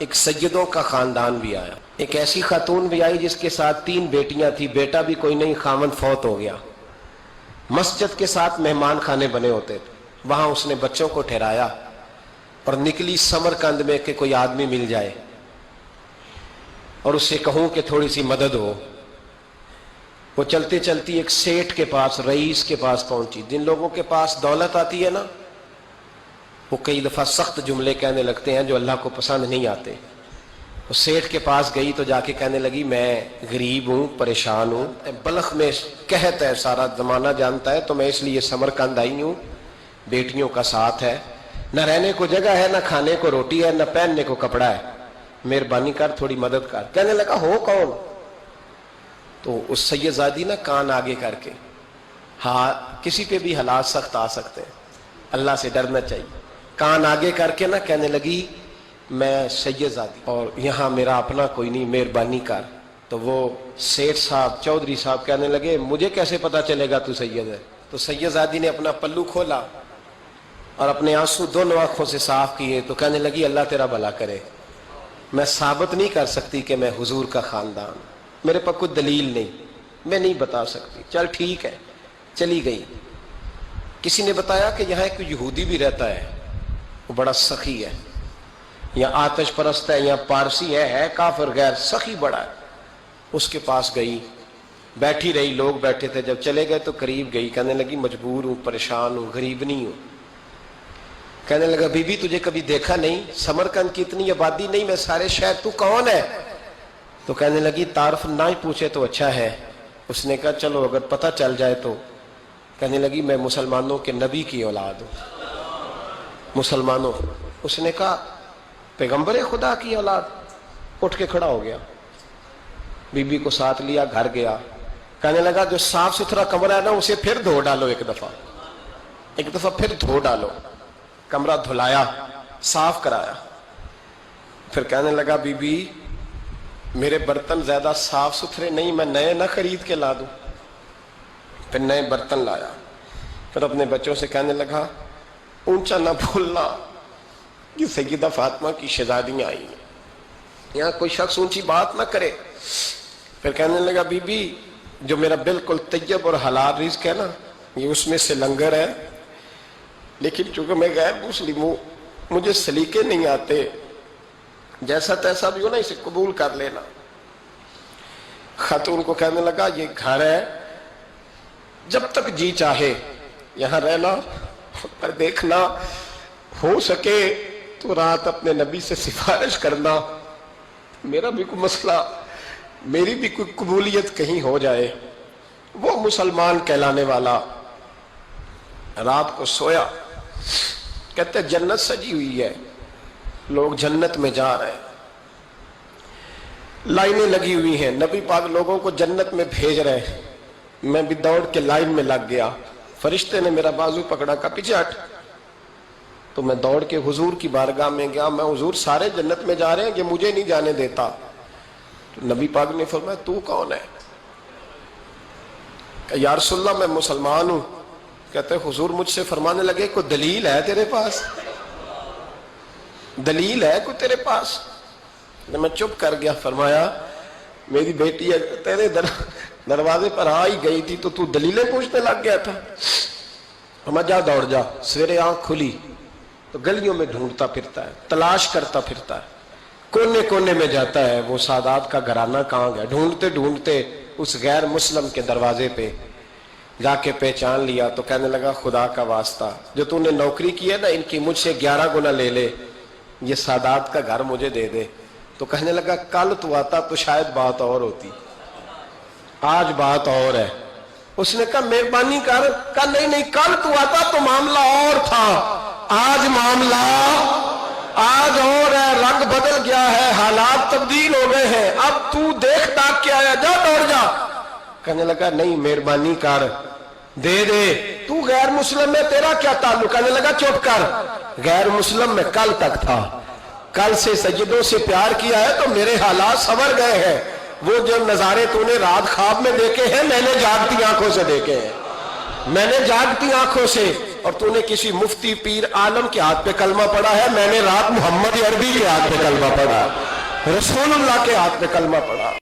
ایک سیدوں کا خاندان بھی آیا، ایک ایسی خاتون بھی آئی جس کے ساتھ 3 بیٹیاں تھی، بیٹا بھی کوئی نہیں، خاوند فوت ہو گیا۔ مسجد کے ساتھ مہمان خانے بنے ہوتے تھے، وہاں اس نے بچوں کو ٹھہرایا اور نکلی سمرقند میں کہ کوئی آدمی مل جائے اور اس سے کہوں کہ تھوڑی سی مدد ہو۔ وہ چلتے چلتی ایک سیٹھ کے پاس، رئیس کے پاس پہنچی۔ جن لوگوں کے پاس دولت آتی ہے نا، وہ کئی دفعہ سخت جملے کہنے لگتے ہیں جو اللہ کو پسند نہیں آتے۔ وہ سیٹھ کے پاس گئی تو جا کے کہنے لگی میں غریب ہوں، پریشان ہوں، بلخ میں قحط ہے، سارا زمانہ جانتا ہے، تو میں اس لیے سمرقند آئی ہوں، بیٹیوں کا ساتھ ہے، نہ رہنے کو جگہ ہے، نہ کھانے کو روٹی ہے، نہ پہننے کو کپڑا ہے، مہربانی کر تھوڑی مدد کر۔ کہنے لگا ہو کون؟ تو اس سید زادی نے کان آگے کر کے، ہاں کسی پہ بھی حالات سخت آ سکتے ہیں، اللہ سے ڈرنا چاہیے، کان آگے کر کے نہ کہنے لگی میں سید زادی اور یہاں میرا اپنا کوئی نہیں، مہربانی کر۔ تو وہ سیٹھ صاحب، چودھری صاحب کہنے لگے مجھے کیسے پتا چلے گا تو سید ہے؟ تو سید زادی نے اپنا پلو کھولا اور اپنے آنسو دونوں آنکھوں سے صاف کیے تو کہنے لگی اللہ تیرا بھلا کرے، میں ثابت نہیں کر سکتی کہ میں حضور کا خاندان، میرے پاس کوئی دلیل نہیں، میں نہیں بتا سکتی۔ چل ٹھیک ہے، چلی گئی۔ کسی نے بتایا کہ یہاں ایک یہودی بھی رہتا ہے، وہ بڑا سخی ہے، یا آتش پرست ہے، یا پارسی ہے کافر غیر، سخی بڑا ہے۔ اس کے پاس گئی، بیٹھی رہی، لوگ بیٹھے تھے، جب چلے گئے تو قریب گئی، کہنے لگی مجبور ہوں، پریشان ہوں، غریب نہیں ہوں۔ کہنے لگا بی بی تجھے کبھی دیکھا نہیں، سمرقند کی اتنی آبادی نہیں، میں سارے شہر، تو کون ہے؟ تو کہنے لگی تعارف نہ ہی پوچھے تو اچھا ہے۔ اس نے کہا چلو اگر پتہ چل جائے تو۔ کہنے لگی میں مسلمانوں کے نبی کی اولاد ہوں، مسلمانوں۔ اس نے کہا پیغمبر خدا کی اولاد؟ اٹھ کے کھڑا ہو گیا، بی بی کو ساتھ لیا، گھر گیا۔ کہنے لگا جو صاف ستھرا کمرہ ہے نا اسے پھر دھو ڈالو، ایک دفعہ پھر دھو ڈالو۔ کمرہ دھلایا، صاف کرایا۔ پھر کہنے لگا بی بی میرے برتن زیادہ صاف ستھرے نہیں، میں نئے نہ خرید کے لا دوں۔ پھر نئے برتن لایا۔ پھر اپنے بچوں سے کہنے لگا اونچا نہ بھولنا، یہ سیدہ فاطمہ کی شہزادیاں آئی ہیں، یہاں کوئی شخص اونچی بات نہ کرے۔ پھر کہنے لگا بی بی جو میرا بالکل طیب اور حلال رزق ہے نا، یہ اس میں سے لنگر ہے، لیکن چونکہ میں غیر مسلم ہوں، مجھے سلیقے نہیں آتے، جیسا تیسا بھی ہو نا اسے قبول کر لینا۔ خاتون کو کہنے لگا یہ گھر ہے، جب تک جی چاہے یہاں رہنا، پر دیکھنا ہو سکے تو رات اپنے نبی سے سفارش کرنا، میرا بھی کوئی مسئلہ، میری بھی کوئی قبولیت کہیں ہو جائے۔ وہ مسلمان کہلانے والا رات کو سویا، کہتے جنت سجی ہوئی ہے، لوگ جنت میں جا رہے ہیں، لائنیں لگی ہوئی ہیں، نبی پاک لوگوں کو جنت میں بھیج رہے ہیں۔ میں بھی دوڑ کے لائن میں لگ گیا، فرشتے نے میرا بازو پکڑا، کہا پیچھے ہٹ۔ تو میں دوڑ کے حضور کی بارگاہ میں گیا، میں حضور سارے جنت میں جا رہے ہیں، یہ مجھے نہیں جانے دیتا۔ تو نبی پاک نے فرمایا تو کون ہے؟ کہ یا رسول اللہ میں مسلمان ہوں۔ کہتے حضور مجھ سے فرمانے لگے کوئی دلیل ہے تیرے پاس؟ دلیل ہے کوئی تیرے پاس؟ میں چپ کر گیا۔ فرمایا میری بیٹی تیرے دروازے پر آ ہی گئی تھی تو دلیلیں پوچھنے لگ گیا تھا۔ فرمایا جا دوڑ جا۔ سویرے آنکھ کھلی تو گلیوں میں ڈھونڈتا پھرتا ہے، تلاش کرتا پھرتا ہے، کونے کونے میں جاتا ہے وہ سادات کا گھرانہ کہاں گیا۔ ڈھونڈتے ڈھونڈتے اس غیر مسلم کے دروازے پہ جا کے پہچان لیا تو کہنے لگا خدا کا واسطہ جو تو نے نوکری کی ہے نا ان کی مجھ سے 11 گنا لے لے، یہ سادات کا گھر مجھے دے دے۔ تو کہنے لگا کل تو آتا تو شاید بات اور ہوتی، آج بات اور ہے۔ اس نے کہا مہربانی کر۔ کہا نہیں نہیں، کل تو آتا تو معاملہ اور تھا، آج معاملہ آج اور ہے، رنگ بدل گیا ہے، حالات تبدیل ہو گئے ہیں، اب تو دیکھ تاک کے آیا، جا دوڑ جا۔ کہنے لگا نہیں مہربانی کر، دے دے، تو غیر مسلم میں تیرا کیا تعلق؟ کہنے لگا چپ کر، غیر مسلم میں کل تک تھا، کل سے سیدوں سے پیار کیا ہے تو میرے حالات سنور گئے ہیں، وہ جو نظارے تو نے رات خواب میں دیکھے ہیں میں نے جاگتی آنکھوں سے دیکھے ہیں، میں نے جاگتی آنکھوں سے اور تو نے کسی مفتی پیر عالم کے ہاتھ پہ کلمہ پڑھا ہے؟ میں نے رات محمد عربی کے ہاتھ پہ کلمہ پڑھا، رسول اللہ کے ہاتھ پہ کلمہ پڑھا۔